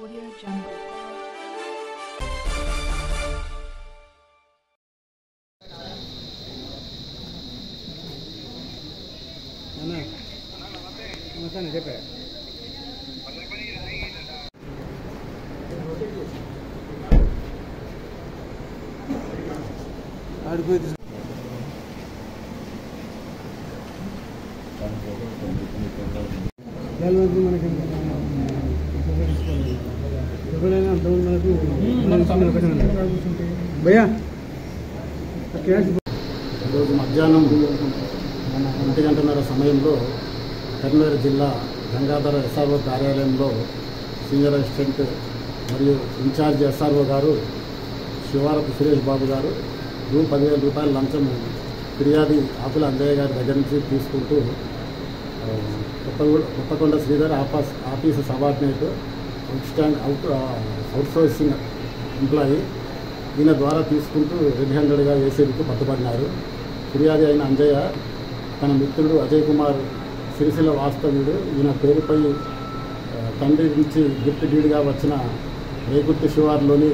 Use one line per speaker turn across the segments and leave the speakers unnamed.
Audio Jungle.
భయ్యా ఈరోజు మధ్యాహ్నం 1:30 సమయంలో కరీంనగర్ జిల్లా గంగాధర ఎస్ఆర్ఓ కార్యాలయంలో సీనియర్ అసిస్టెంట్ మరియు ఇన్ఛార్జ్ ఎస్ఆర్ఓ గారు శివారపు సురేష్ బాబు గారు రూ. 10,000 లంచం ఫిర్యాది ఆకుల అంజయ్య గారి దగ్గర నుంచి తీసుకుంటూ Kothakonda Sridhar office subordinate outsourcing employee ఈయన ద్వారా తీసుకుంటూ రెడ్ హ్యాండెడ్గా ఏసీబీకి పట్టుబడినారు. ఫిర్యాది అయిన అంజయ్య తన మిత్రుడు అజయ్ కుమార్ సిరిసిల్ల వాస్తవ్యుడు ఈయన పేరుపై తండ్రి నుంచి గిఫ్ట్ డీడ్గా వచ్చిన రేకుర్తి శివార్లోని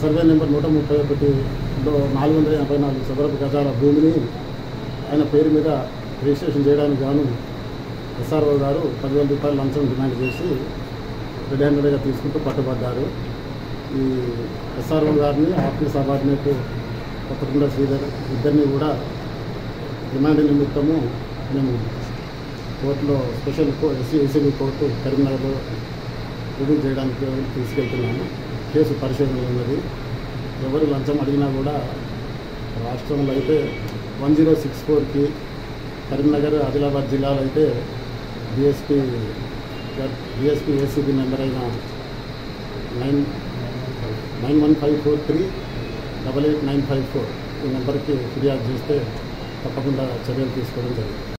సర్వే నెంబర్ 131లో 484 చదరపు గజాల భూమిని ఆయన పేరు మీద రిజిస్ట్రేషన్ చేయడానికి గాను ఎస్ఆర్ఓ గారు 10,000 లంచం డిమాండ్ చేసి రెడ్ హ్యాండెడ్గా తీసుకుంటూ పట్టుబడ్డారు. ఈ ఎస్ఆర్ఓ గారిని ఆఫీస్ సబార్డినేట్ కొత్తకొండ శ్రీధర్ ఇద్దరిని కూడా రిమాండ్ నిమిత్తము మేము కోర్టులో స్పెషల్ ఏసీబీ కోర్టు కరీంనగర్లో రివ్యూ చేయడానికి తీసుకెళ్తున్నాము. కేసు పరిశీలనలో ఉన్నది. ఎవరు లంచం అడిగినా కూడా రాష్ట్రంలో అయితే 1064కి, కరీంనగర్ ఆదిలాబాద్ జిల్లాలో అయితే డిఎస్పీ ఏసీబీ నెంబర్ అయిన 9154388954 ఈ నెంబర్కి ఫిర్యాదు చేస్తే తప్పకుండా చర్యలు తీసుకోవడం జరుగుతుంది.